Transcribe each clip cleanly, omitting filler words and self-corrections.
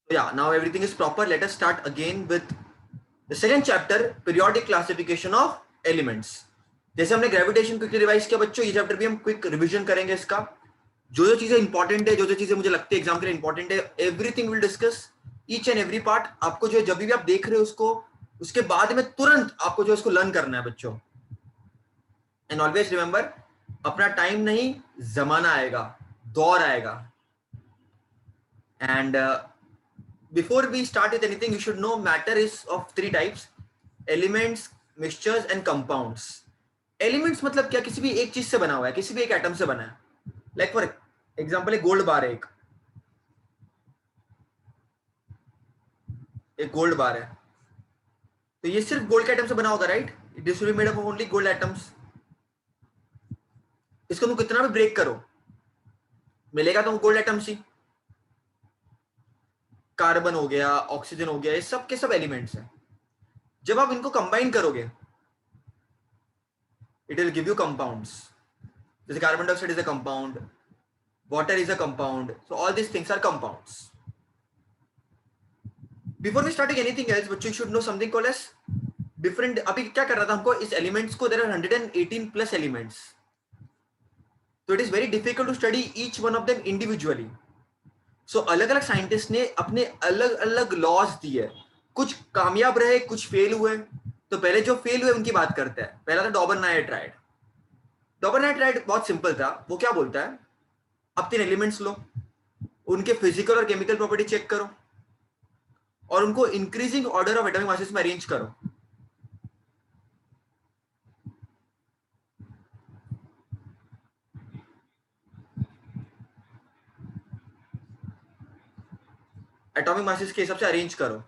Yeah, now everything is proper. Let us start again with the second chapter, periodic classification of elements. जैसे हमने gravitation quickly revise किया बच्चों, ये chapter भी हम क्विक रिवीजन करेंगे इसका। जो जो चीजें इंपॉर्टेंट है, जो जो चीजें मुझे लगती है एग्जाम के लिए इंपॉर्टेंट है, everything will discuss, each and every part. आपको जो जब भी आप देख रहे हो उसको, उसके बाद में तुरंत आपको जो इसको लर्न करना है बच्चों। एंड ऑलवेज रिमेंबर, अपना टाइम नहीं, जमाना आएगा, दौर आएगा। And before we start with anything, you should know matter is of three types: elements, mixtures and compounds. Elements मतलब क्या? किसी भी एक चीज से बना हुआ है, किसी भी एक एटम से बना है। लाइक फॉर एग्जांपल एक गोल्ड बार है, एक गोल्ड बार है, तो ये सिर्फ गोल्ड के एटम से बना होगा, right? This will be made up of only gold atoms. इसको तुम कितना भी ब्रेक करो, मिलेगा तुम गोल्ड एटम्स ही। कार्बन हो गया, ऑक्सीजन हो गया, ये सब के सब एलिमेंट्स हैं। जब आप इनको कंबाइन करोगे, it will give you compounds. जैसे carbon dioxide is a compound, water is a compound, so all these things are compounds. Before we starting anything else, but you should know something called as different. अभी क्या कर रहा था हमको, इस elements को, there are 118 plus elements, so it is very difficult to study each one of them individually. So अलग अलग साइंटिस्ट ने अपने अलग अलग लॉज दिए, कुछ कामयाब रहे, कुछ फेल हुए। तो पहले जो फेल हुए उनकी बात करते हैं। पहला था डॉबरनाय-ट्राइड। डॉबरनाय-ट्राइड बहुत सिंपल था। वो क्या बोलता है, अब 3 एलिमेंट्स लो, उनके फिजिकल और केमिकल प्रॉपर्टी चेक करो और उनको increasing order of atomic masses में अरेंज करो। एटॉमिक मासेस के हिसाब से अरेंज करो।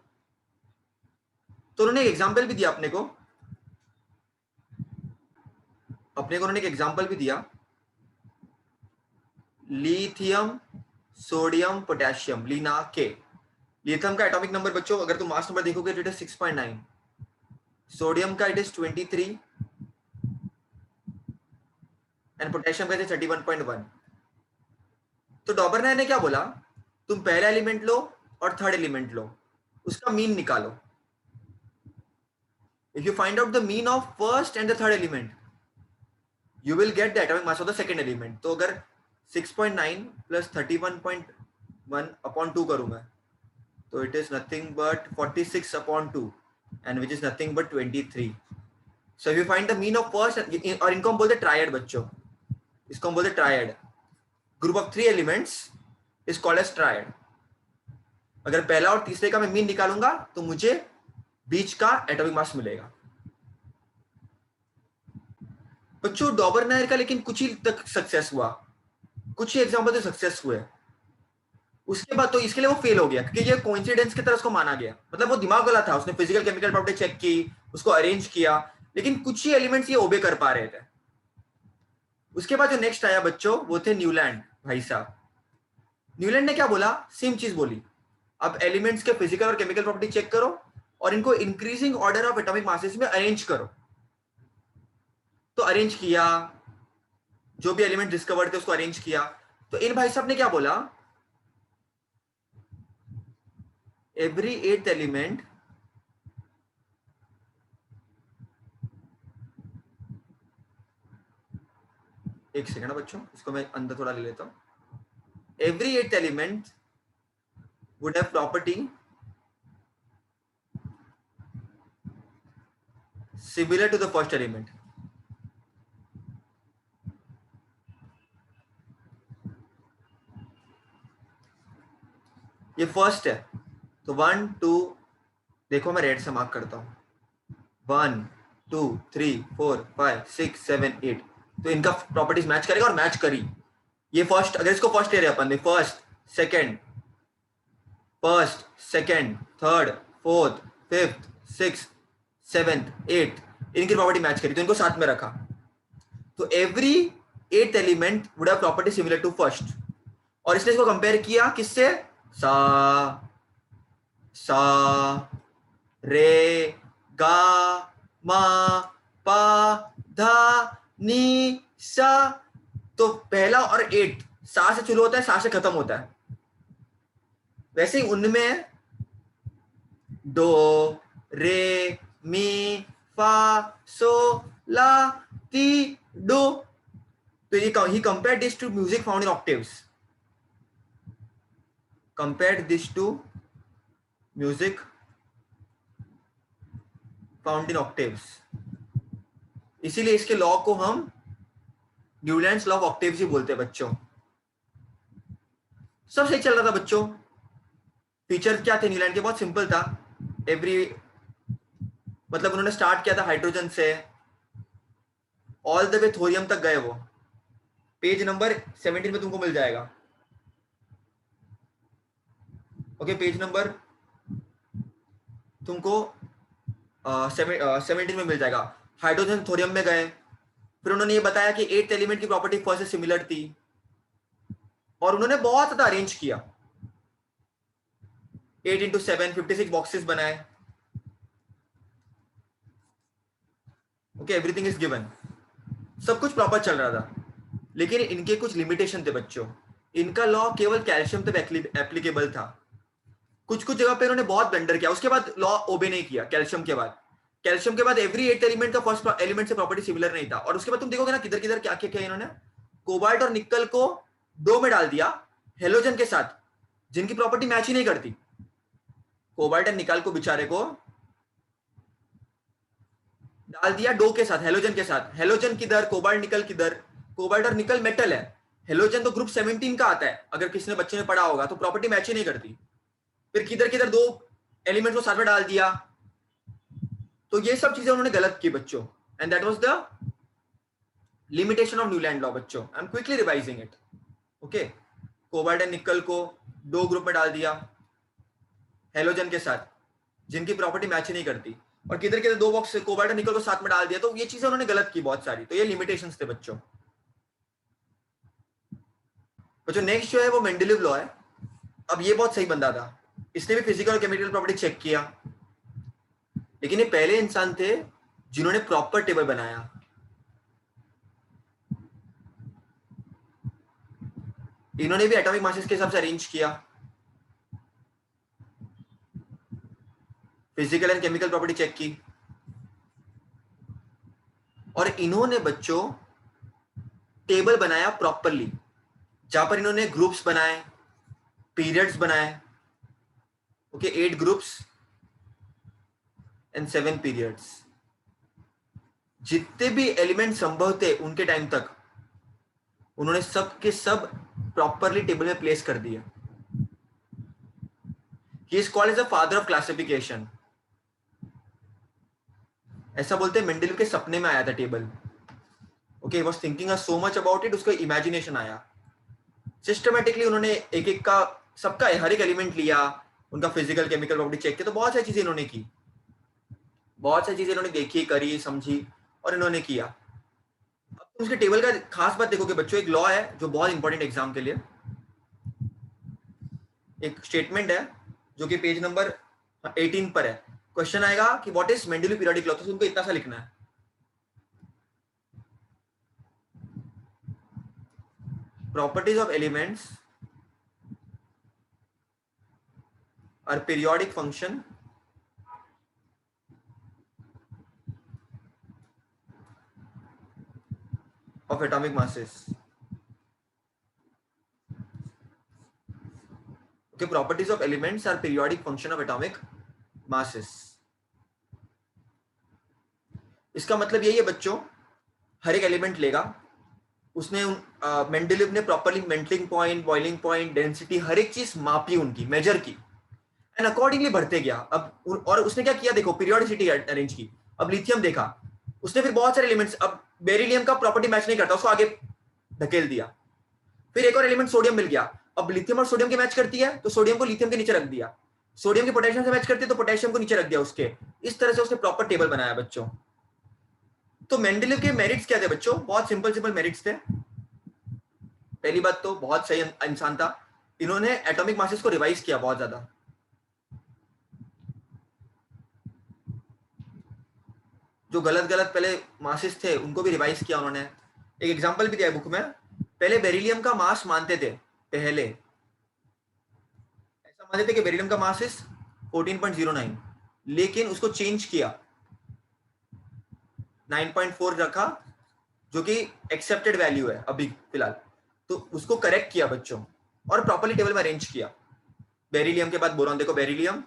तो उन्होंने एक एग्जांपल भी दिया उन्होंने एक एग्जांपल भी दिया, लिथियम, सोडियम, पोटेशियम, लीना के। लिथियम का एटॉमिक नंबर बच्चों, अगर तुम मास नंबर देखोगे तो इट इज 6.9, सोडियम का इट इज 23 एंड पोटेशियम का इट इज 31.1। तो डॉबरनाय ने क्या बोला, तुम पहला एलिमेंट लो और थर्ड एलिमेंट लो, उसका मीन निकालो। If you find out the mean of first and the third element, you will get the atomic mass of the second element. तो अगर 6.9 plus 31.1 upon 2 करूँ मैं, तो it is nothing but 46 upon 2 and which is nothing but 23. So if you find the mean of first, और इनको हम बोलते triad बच्चों, इसको हम बोलते triad. Group of 3 elements is called as triad. अगर पहला और तीसरे का मैं मीन निकालूंगा तो मुझे बीच का एटॉमिक मास मिलेगा। बच्चों डॉबरनायर का लेकिन कुछ ही तक सक्सेस हुआ, कुछ ही एग्जांपल से सक्सेस हुए। उसके बाद तो इसके लिए वो फेल हो गया, क्योंकि ये कोइंसिडेंस की तरह उसको माना गया। मतलब वो दिमाग वाला था, उसने फिजिकल केमिकल प्रॉपर्टी चेक की, उसको अरेंज किया, लेकिन कुछ ही एलिमेंट्स ये ओबे कर पा रहे थे। उसके बाद जो नेक्स्ट आया बच्चों, वो थे न्यूलैंड भाई साहब। न्यूलैंड ने क्या बोला, सेम चीज बोली, अब एलिमेंट्स के फिजिकल और केमिकल प्रॉपर्टी चेक करो और इनको increasing order of atomic masses में अरेंज करो। तो अरेंज किया, जो भी एलिमेंट डिस्कवर्ड थे उसको अरेंज किया। तो इन भाई साहब ने क्या बोला, एवरी 8th एलिमेंट एक सेकंड बच्चों, इसको मैं अंदर थोड़ा ले लेता हूं। Every 8th element would have property similar to the first element. ये फर्स्ट है, तो 1 2, देखो मैं रेड से मार्क करता हूं, 1 2 3 4 5 6 7 8, तो इनका प्रॉपर्टीज मैच करेगा और मैच करी। ये फर्स्ट, अगर इसको फर्स्ट ले रहे अपन ने, first second third fourth fifth six seventh eight, इनकी प्रॉपर्टी मैच करी तो इनको साथ में रखा। तो every 8th element would have property similar to first. और इसने इसको कंपेयर किया किससे, सा सा रे गा मा पा धा नी सा। तो पहला और 8 सा से शुरू होता है, सा से खत्म होता है। वैसे ही उनमें है डो रे मी फा सो ला टी डो। तो ये he compared this to music found in octaves, compared this to music found in octaves। इसीलिए इसके लॉ को हम न्यूलैंड्स लॉ ऑफ ऑक्टेव्स ही बोलते हैं बच्चों। सब सही चल रहा था बच्चों। फीचर क्या थे न्यूलैंड के? बहुत सिंपल था। एवरी मतलब उन्होंने स्टार्ट किया था हाइड्रोजन से, ऑल द वे थोरियम तक गए वो। पेज नंबर 17 में तुमको मिल जाएगा। ओके, पेज नंबर तुमको 17 में मिल जाएगा। हाइड्रोजन थोरियम में गए, फिर उन्होंने ये बताया कि 8th एलिमेंट की प्रॉपर्टी फर्स्ट से सिमिलर थी, और उन्होंने बहुत ज्यादा अरेंज किया। 8 into 7 56 बॉक्सेस बनाए। ओके, एवरीथिंग इज गिवन, सब कुछ प्रॉपर चल रहा था। लेकिन इनके कुछ लिमिटेशन थे बच्चों। इनका लॉ केवल कैल्शियम तक एप्लीकेबल था। कुछ कुछ जगह पे इन्होंने बहुत ब्लेंडर किया, उसके बाद लॉ ओबे नहीं किया। कैल्शियम के बाद, कैल्शियम के बाद एवरी 8th एलिमेंट का फर्स्ट एलिमेंट से प्रॉपर्टी सिमिलर नहीं था। और उसके बाद तुम देखोगे ना किधर किधर क्या क्या किया इन्होंने। कोबाल्ट और निकल को डो में डाल दिया हेलोजन के साथ, जिनकी प्रॉपर्टी मैच ही नहीं करती। कोबाल्ट एंड निकल को बेचारे को डाल दिया डो के साथ, हेलोजन के साथ। हेलोजन किधर, कोबाल्ट निकल किधर। कोबाल्ट और निकल मेटल है, हेलोजन तो ग्रुप 17 का आता है, अगर किसी ने बच्चे ने पढ़ा होगा। तो प्रॉपर्टी मैच ही नहीं करती। फिर किधर किधर दो एलिमेंट को साथ में डाल दिया। तो ये सब चीजें उन्होंने गलत की बच्चों, and that was the limitation of Newlands law बच्चों। I am quickly revising it. Okay, cobalt and nickel को दो ग्रुप में डाल दिया हेलोजन के साथ, जिनकी प्रॉपर्टी मैच ही नहीं करती, और किधर किधर दो बॉक्स कोबाल्ट एंड निकल को साथ में डाल दिया। तो ये चीजें उन्होंने गलत की बहुत सारी। तो ये लिमिटेशंस थे बच्चों। जो नेक्स्ट जो है वो मेंडेलीव लॉ है। अब ये बहुत सही बंदा था, इसने भी फिजिकल और केमिकल प्रॉपर्टी चेक किया। लेकिन ये पहले इंसान थे जिन्होंने प्रॉपर टेबल बनाया। इन्होंने भी एटॉमिक मासेस के हिसाब से अरेंज किया, physical and chemical property check की, और इन्होंने बच्चों टेबल बनाया प्रॉपरली, जहां पर इन्होंने ग्रुप्स बनाए, पीरियड्स बनाए। Okay, 8 groups and 7 periods. जितने भी एलिमेंट संभव थे उनके टाइम तक उन्होंने सब के सब प्रॉपरली टेबल में प्लेस कर दिए। He is called as the father of classification. ऐसा बोलते हैं मेंडेलीव के सपने में आया था table. Okay, was thinking so much about it, उसका इमेजिनेशन आया। सिस्टमेटिकली उन्होंने एक एक का सबका हर एक एलिमेंट लिया, उनका फिजिकल केमिकल प्रॉपर्टी चेक किया। तो बहुत सारी चीजें इन्होंने की, बहुत सारी चीजें इन्होंने देखी, करी, समझी, और इन्होंने किया। अब तुम उसके टेबल का खास बात देखोगे बच्चों, एक लॉ है जो बहुत इंपॉर्टेंट एग्जाम के लिए। एक स्टेटमेंट है जो कि पेज नंबर 18 पर है। क्वेश्चन आएगा कि what is Mendeleev periodic law, तो तुमको इतना सा लिखना है। Properties of elements are periodic function of atomic masses. Okay, properties of elements are periodic function of atomic masses. इसका मतलब यही है बच्चों, हर एक एलिमेंट लेगा, उसने मेंडेलीव ने properly melting point, boiling point, density, हर एक चीज मापी, उनकी मेजर की, एंड अकॉर्डिंगली बढ़ते गया। अब और उसने क्या किया देखो, पीरियोडिसिटी अरेंज की। अब लिथियम देखा उसने, फिर बहुत सारे एलिमेंट्स। अब बेरिलियम का प्रॉपर्टी मैच नहीं करता, उसको आगे धकेल दिया। फिर एक और एलिमेंट सोडियम मिल गया, अब लिथियम और सोडियम के मैच करती है, तो सोडियम को लिथियम के नीचे रख दिया। सोडियम के पोटेशियम से मैच करती है, तो पोटेशियम को नीचे रख दिया उसके। इस तरह से उसने प्रॉपर टेबल बनाया बच्चों। तो मेंडेलीव के मेरिट्स क्या थे बच्चों? बहुत सिंपल सिंपल मेरिट्स थे। पहली बात तो बहुत सही इंसान था, इन्होंने एटॉमिक मासेस को रिवाइज किया बहुत ज्यादा। जो गलत गलत पहले मासेस थे उनको भी रिवाइज किया उन्होंने। एक एग्जांपल भी दिया बुक में। पहले बेरिलियम का मास मानते थे, पहले ऐसा मान लेते कि बेरिलियम का मास इज 14.09, लेकिन उसको चेंज किया, 9.4 रखा, जो कि एक्सेप्टेड वैल्यू है अभी फिलहाल, तो उसको करेक्ट किया बच्चों और प्रॉपर्ली टेबल में अरेंज किया। बेरिलियम के बाद बोरॉन, देखो बेरिलियम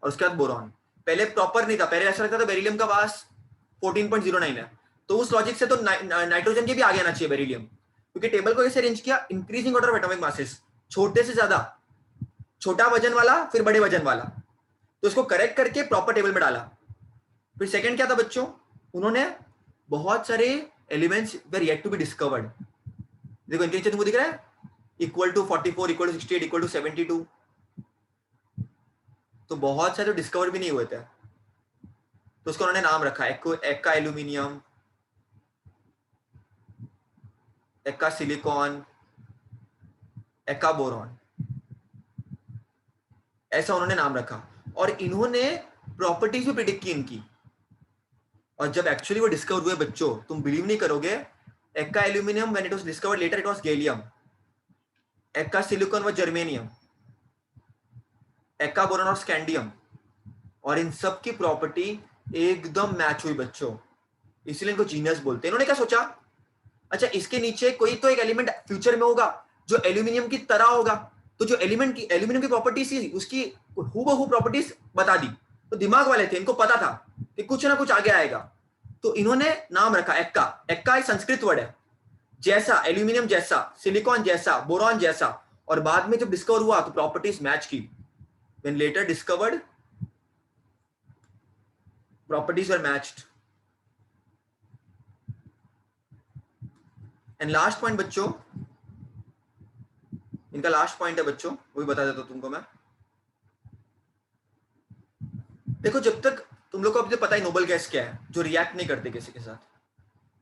और उसके बाद बोरॉन। पहले प्रॉपर नहीं था, पहले ऐसा लगता था बेरिलियम का मास 14.09 है, तो उस लॉजिक से तो नाइट्रोजन के भी आगे आना चाहिए बेरिलियम, क्योंकि टेबल को कैसे अरेंज किया, increasing order of atomic masses, छोटे से ज्यादा, छोटा वजन वाला फिर बड़े वजन वाला, तो इसको करेक्ट करके प्रॉपर टेबल में डाला। फिर सेकंड क्या था बच्चों, उन्होंने बहुत सारे elements were yet to be discovered, देखो इनके नीचे तुमको दिख रहा है equal to 44, equal to 68, equal to 72, तो बहुत सारे डिस्कवर भी नहीं हुए थे, तो उसको उन्होंने नाम रखा Ekka aluminium, Ekka silicon, Ekka boron, ऐसा उन्होंने नाम रखा। और इन्होंने प्रॉपर्टीज भी प्रिडिक्ट की इनकी, और जब एक्चुअली वो डिस्कवर हुए बच्चों, तुम बिलीव नहीं करोगे, Ekka aluminium when it was discovered letter it was gallium, Ekka silicon was germanium, Ekka boron और स्कैंडियम, और इन सब की प्रॉपर्टी एकदम मैच हुई बच्चों, इसलिए इनको जीनियस बोलते हैं। इन्होंने क्या सोचा, अच्छा इसके नीचे कोई तो एक एलिमेंट फ्यूचर में होगा जो एल्यूमिनियम की तरह होगा, तो जो एल्यूमिनियम की प्रॉपर्टीज थी उसकी हूबहू प्रॉपर्टीज बता दी, तो दिमाग वाले थे, इनको पता था कि कुछ ना कुछ आगे आएगा, तो इन्होंने नाम रखा एक्का। एक्का एक संस्कृत वर्ड है, जैसा एल्यूमिनियम जैसा, सिलिकॉन जैसा, बोरॉन जैसा, और बाद में जब डिस्कवर हुआ तो प्रॉपर्टीज मैच की, when later discovered properties were matched. And last point बच्चों, इनका लास्ट पॉइंट है बच्चों, वो भी बता देता हूं तुमको मैं। देखो जब तक तुम लोग को अभी तो पता ही नोबल गैस क्या है, जो रिएक्ट नहीं करते किसी के साथ,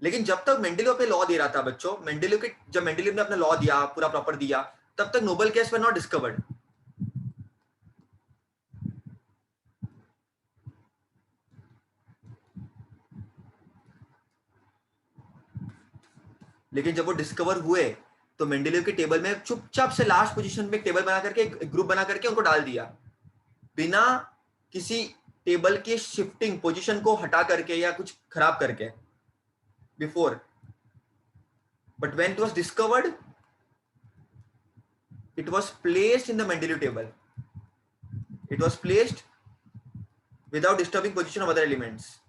लेकिन जब तक मेंडेलिव पे लॉ दे रहा था बच्चों, जब मेंडेलिव ने अपना लॉ दिया, पूरा प्रॉपर दिया, तब तक noble gas were not discovered. लेकिन जब वो डिस्कवर हुए तो मेंडेलिव के टेबल में चुपचाप से लास्ट पोजीशन में एक टेबल बना करके, एक ग्रुप बना करके उनको डाल दिया, बिना किसी टेबल की शिफ्टिंग पोजीशन को हटा करके या कुछ खराब करके before. But when it was discovered it was placed in the Mendeleev table. It was placed without disturbing position of other elements.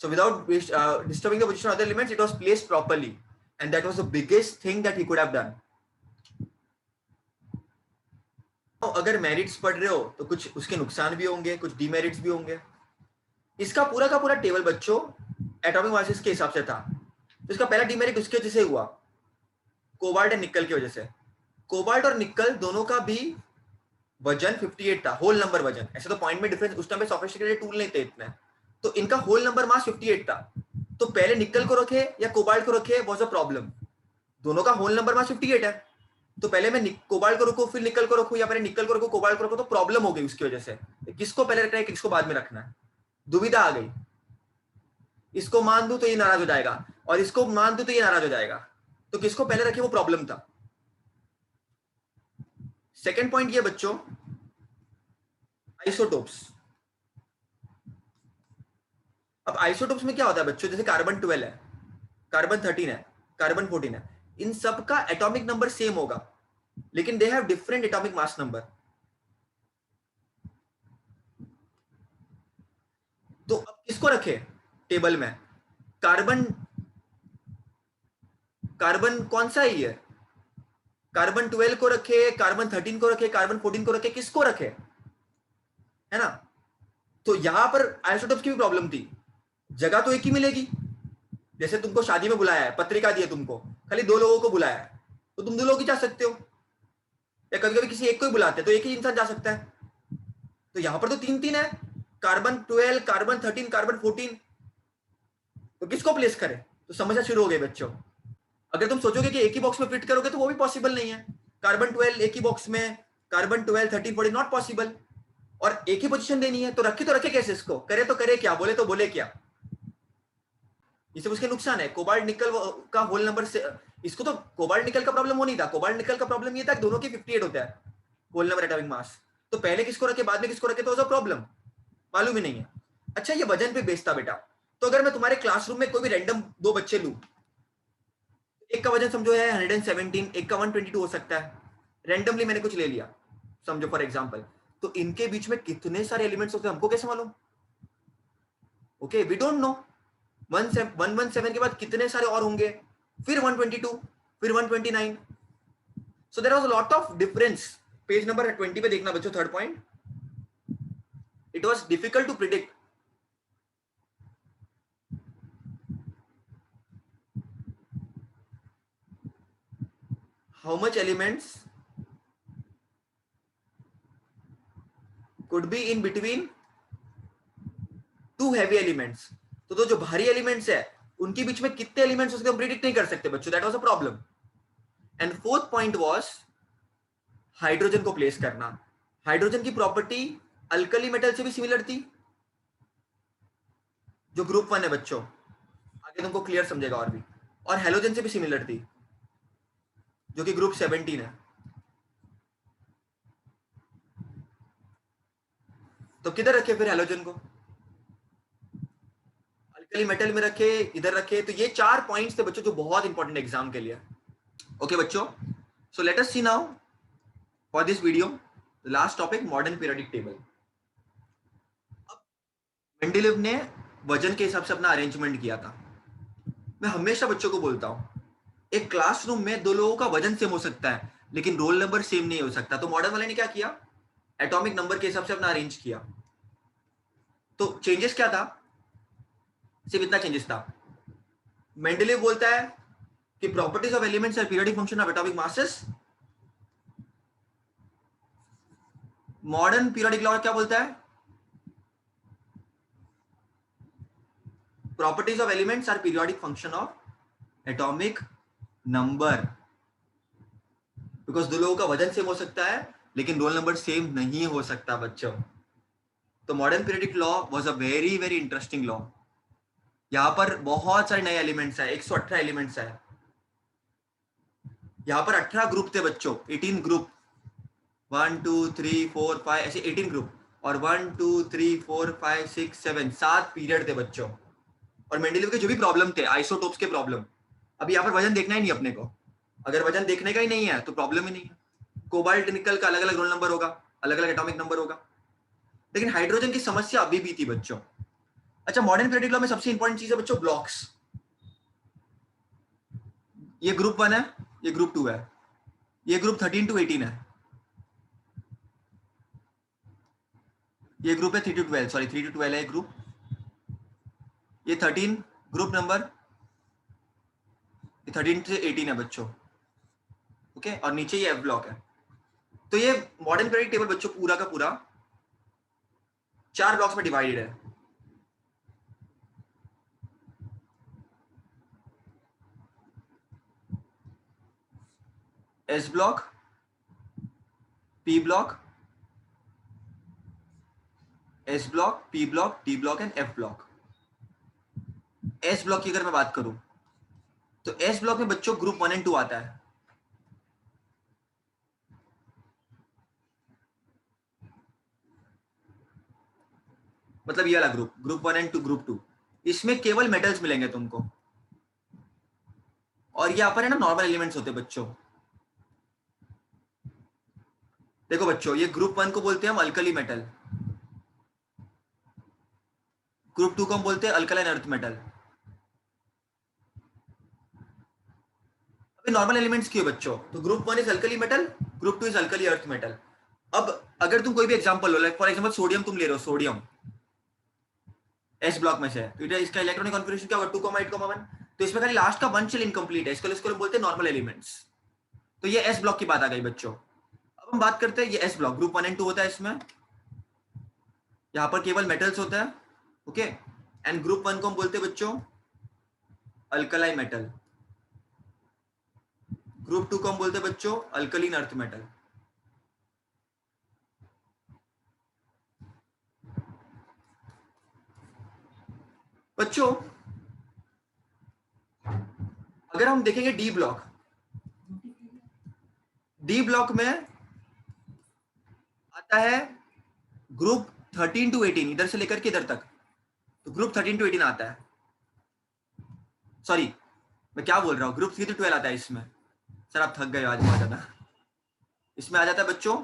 So without disturbing the position of other elements, it was placed properly, and that was the biggest thing that he could have done. तो अगर merits पढ़ रहे हो तो कुछ उसके नुकसान भी होंगे, कुछ डीमेरिट्स भी होंगे। इसका पूरा का पूरा टेबल बच्चों एटॉमिक मासेस के हिसाब से था। तो इसका पहला डीमेरिट उसकी वजह से हुआ, कोबाल्ट एंड निकल की वजह से। कोबाल्ट और निकल दोनों का भी वजन 58 था, होल नंबर वजन। ऐसे तो पॉइंट में डिफरेंस, उस टाइम पे सोफिस्टिकेटेड टूल नहीं थे इतने, तो इनका होल नंबर मास 58 था। तो पहले निकल को रखे या कोबाल्ट को रखे वाज अ प्रॉब्लम। दोनों का होल नंबर मास 58 है, तो पहले मैं कोबाल्ट को रखूं फिर निकल को रखूं, या पहले निकल को रखूं कोबाल्ट को रखूं, तो प्रॉब्लम हो गई उसकी वजह से। किसको पहले रखना है, किसको बाद में रखना है, दुविधा आ गई। इसको मान दूं तो ये नाराज हो जाएगा, और इसको मान दूं तो ये नाराज हो जाएगा, तो किसको पहले रखे वो प्रॉब्लम था। सेकेंड पॉइंट ये बच्चों, आइसोटोप्स। अब आइसोटोप्स में क्या होता है बच्चों, जैसे कार्बन 12 है, कार्बन 13 है, कार्बन 14 है, इन सब का एटॉमिक नंबर सेम होगा, लेकिन they have different atomic mass number. तो अब किसको रखे टेबल में, कार्बन, कार्बन कौन सा ही है, कार्बन 12 को रखे, कार्बन 13 को रखे, कार्बन 14 को रखे, किसको रखे, है ना। तो यहां पर आइसोटोप्स की भी प्रॉब्लम थी, जगह तो एक ही मिलेगी। जैसे तुमको शादी में बुलाया है, पत्रिका दी है तुमको, खाली 2 लोगों को बुलाया है, तो तुम 2 लोग ही जा सकते हो, या कभी कभी किसी एक को ही बुलाते हैं तो एक ही इंसान जा सकता है। तो यहां पर तो 3-3 है, कार्बन 12, कार्बन 13, कार्बन 14, तो किसको प्लेस करें, तो समस्या शुरू हो गई बच्चों। अगर तुम सोचोगे कि एक ही बॉक्स में फिट करोगे तो वो भी पॉसिबल नहीं है। कार्बन 12 एक ही बॉक्स में, कार्बन 12, 13, 14 नॉट पॉसिबल। और एक ही पोजीशन देनी है, तो रखे कैसे इसको, करे तो करे क्या, बोले तो बोले क्या। ये सब उसके नुकसान है। कोबाल्ट निकल का होल नंबर से, इसको तो कोबाल्ट निकल का प्रॉब्लम वो नहीं था, कोबाल्ट निकल का प्रॉब्लम ये था कि दोनों की 58 होता है होल नंबर एटॉमिक मास, तो पहले किसको रखे बाद में किसको रखे तो प्रॉब्लम मालूम ही नहीं है। अच्छा ये वजन पे बेस्ड था बेटा, तो अगर मैं तुम्हारे क्लासरूम में कोई भी रैंडम दो बच्चे लूं, एक का वजन समझो है 117, एक का 122 हो सकता है, रैंडमली मैंने कुछ ले लिया समझो फॉर एग्जांपल, तो इनके बीच में कितने सारे एलिमेंट्स होते हैं हमको कैसे मालूम? Okay we don't know. 117 के बाद कितने सारे और होंगे, फिर 122, फिर 129, so there was a lot of difference. Page number 20 पे देखना बच्चों, third point, it was difficult to predict how much elements could be in between two heavy elements। तो जो भारी एलिमेंट्स है उनके बीच में कितने एलिमेंट्स उसके हम प्रिडिक्ट नहीं कर सकते बच्चों, that was a problem. And fourth point was hydrogen को प्लेस करना। हाइड्रोजन की प्रॉपर्टी अल्कली मेटल से भी सिमिलर थी, जो ग्रुप 1 है बच्चों, आगे तुमको क्लियर समझेगा और भी, और हेलोजन से भी सिमिलर थी जो कि ग्रुप 17 है। तो किधर रखे फिर हेलोजन को? अल्कली मेटल में रखे, इधर रखे। तो ये 4 पॉइंट्स थे बच्चों जो बहुत इंपॉर्टेंट एग्जाम के लिए। ओके बच्चों, so let us see now for this video last topic modern periodic table. Mendeleev ने वजन के हिसाब से अपना अरेंजमेंट किया था। मैं हमेशा बच्चों को बोलता हूं एक क्लासरूम में दो लोगों का वजन सेम हो सकता है लेकिन रोल नंबर सेम नहीं हो सकता। तो मॉडर्न वाले ने क्या किया, एटॉमिक नंबर के हिसाब से अपना अरेंज किया। तो चेंजेस क्या था, सिर्फ इतना चेंजेस था। मेंडेलीव बोलता है कि properties of elements are periodic function of atomic masses. Modern periodic law क्या बोलता है, properties of elements are periodic function of atomic number. Because दो लोगों का वजन सेम हो सकता है लेकिन रोल नंबर सेम नहीं हो सकता बच्चों। तो modern periodic law was a very very interesting law. यहां पर बहुत सारे नए एलिमेंट्स है, 118 एलिमेंट्स है। यहां पर 18 ग्रुप थे बच्चों, 18 ग्रुप, 1 2 3 4 5 ऐसे 18 ग्रुप, और 1 2 3 4 5 6 7 7 पीरियड थे बच्चों। और मेंडेलीव के जो भी प्रॉब्लम थे, आइसोटोप्स के प्रॉब्लम, अभी यहाँ पर वजन देखना ही नहीं अपने को। अगर वजन देखने का ही नहीं है तो प्रॉब्लम ही नहीं है। कोबाल्ट निकल का अलग अलग रोल नंबर होगा, अलग अलग एटॉमिक नंबर होगा, लेकिन हाइड्रोजन की समस्या अभी भी थी बच्चों। अच्छा मॉडर्न पीरियोडिक लॉ में सबसे इंपॉर्टेंट चीज है बच्चों ब्लॉक्स। ये ग्रुप 1 है, ये ग्रुप 2 है, ये ग्रुप 13 to 18 है, ये ग्रुप है 3 to 12, सॉरी 3 to 12 है ये ग्रुप, ये 13 ग्रुप नंबर, ये 13 से 18 है बच्चों। ओके, और नीचे ये एफ ब्लॉक है। तो ये मॉडर्न पीरियोडिक टेबल बच्चों पूरा का पूरा 4 ब्लॉक्स में डिवाइडेड है। S block, P block, S block, P block, D block and F block. S block की अगर मैं बात करूं तो एस ब्लॉक में बच्चों ग्रुप 1 and 2 आता है। मतलब ये वाला ग्रुप, ग्रुप 1 and 2, ग्रुप 2, इसमें केवल मेटल्स मिलेंगे तुमको। और यहाँ पर है ना नॉर्मल एलिमेंट्स होते हैं बच्चों। देखो बच्चों, ये ग्रुप 1 को बोलते हैं हम अल्कली मेटल, ग्रुप 2 को हम बोलते हैं अल्कलाइन अर्थ मेटल। अभी नॉर्मल एलिमेंट्स क्यों बच्चों, तो group 1 is alkali metal, group 2 is alkali earth metal. अब अगर तुम कोई भी example low, like for example sodium तुम ले रहे हो, सोडियम एस ब्लॉक में से है, तो इसका इलेक्ट्रॉनिक कॉन्फिगरेशन क्या होगा 2,8,1, तो इसमें खाली लास्ट का 1 शेल इनकम्प्लीट है, इसको बोलते हैं नॉर्मल एलिमेंट्स। तो ये एस ब्लॉक की बात आ गई बच्चों। अब हम बात करते हैं ये एस ब्लॉक, ग्रुप 1 and 2 होता है इसमें, यहाँ पर केवल मेटल्स होता है। ओके, एंड ग्रुप 1 को हम बोलते हैं बच्चों अल्कलाई मेटल, ग्रुप 2 को हम बोलते हैं बच्चों अल्कलीन अर्थ मेटल। बच्चों अगर हम देखेंगे डी ब्लॉक, डी ब्लॉक में आता है ग्रुप 13 टू 18, इधर से लेकर के इधर तक, तो ग्रुप 13 टू 18 आता है, सॉरी मैं क्या बोल रहा हूँ, ग्रुप 3 टू 12 आता है इसमें। सर आप थक गए आज बहुत ज्यादा। इसमें आ जाता है बच्चों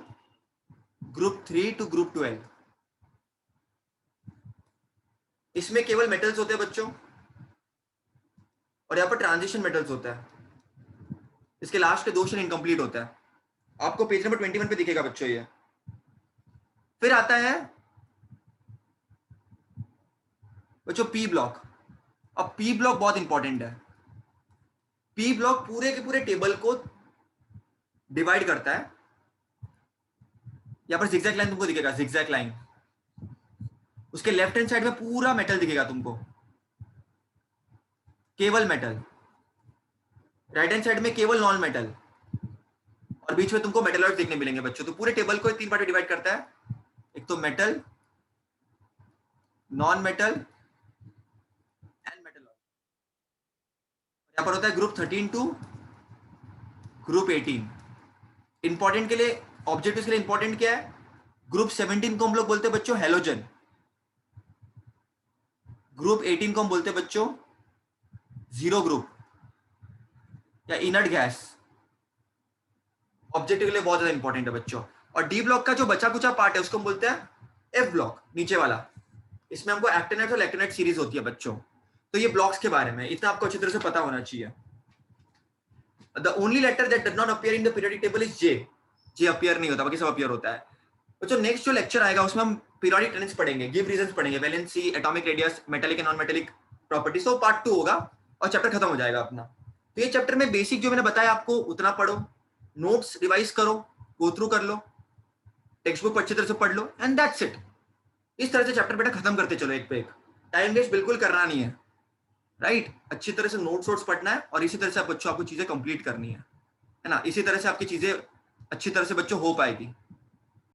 ग्रुप 3 टू ग्रुप 12। इसमें केवल मेटल्स होते हैं बच्चों, और यहाँ पर ट्रांजिशन मेटल्स होता है। इसके लास्ट के 2 ऑप्शन इनकम्प्लीट होता है। आपको पेज नंबर 21 पे दिखेगा बच्चों ये। फिर आता है बच्चों पी ब्लॉक। अब पी ब्लॉक बहुत इंपॉर्टेंट है। पी ब्लॉक पूरे के पूरे टेबल को डिवाइड करता है। यहां पर जिगजैग लाइन तुमको दिखेगा, जिगजैग लाइन। उसके लेफ्ट हैंड साइड में पूरा मेटल दिखेगा तुमको, केवल मेटल। राइट हैंड साइड में केवल नॉन मेटल, और बीच में तुमको मेटलॉइड देखने मिलेंगे बच्चों। तो पूरे टेबल को 3 पार्ट में डिवाइड करता है, एक तो metal, non metal and metalloid. यहां पर होता है ग्रुप 13 टू ग्रुप 18। इंपॉर्टेंट के लिए, ऑब्जेक्टिव के लिए इंपॉर्टेंट क्या है, ग्रुप 17 को हम लोग बोलते हैं बच्चों हेलोजन, ग्रुप 18 को हम बोलते हैं बच्चों जीरो ग्रुप या इनर्ट गैस। ऑब्जेक्टिव के लिए बहुत ज्यादा इंपॉर्टेंट है बच्चों। और डी ब्लॉक का जो बचा कुचा पार्ट है उसको हम बोलते हैं एफ ब्लॉक, नीचे वाला। इसमें हमको एक्टिनाइट और लैक्टिनाइट सीरीज होती है बच्चों। तो ये ब्लॉक्स के बारे में इतना आपको अच्छी तरह से पता होना चाहिए। The only letter that does not appear in the periodic table is J. J appear नहीं होता, बाकी सब अपीयर होता है बच्चों। नेक्स्ट जो लेक्चर आएगा उसमें हम पीरियोडिक टेबल्स पढ़ेंगे, गिव रीजंस पढ़ेंगे, valency, atomic radius, metallic and non metallic properties. तो पार्ट 2 होगा और चैप्टर खत्म हो जाएगा अपना। तो ये चैप्टर में बेसिक जो मैंने बताया आपको उतना पढ़ो, नोट्स रिवाइज करो, गो थ्रू कर लो, टेक्स्ट बुक अच्छी तरह से पढ़ लो, एंड दैट्स इट। इस तरह से चैप्टर बेटा खत्म करते चलो एक पे एक। टाइम वेस्ट बिल्कुल करना नहीं है, राइट। अच्छी तरह से नोट्स वोट्स पढ़ना है और इसी तरह से बच्चों आपको चीजें कंप्लीट करनी है ना। इसी तरह से आपकी चीजें अच्छी तरह से बच्चों हो पाएगी।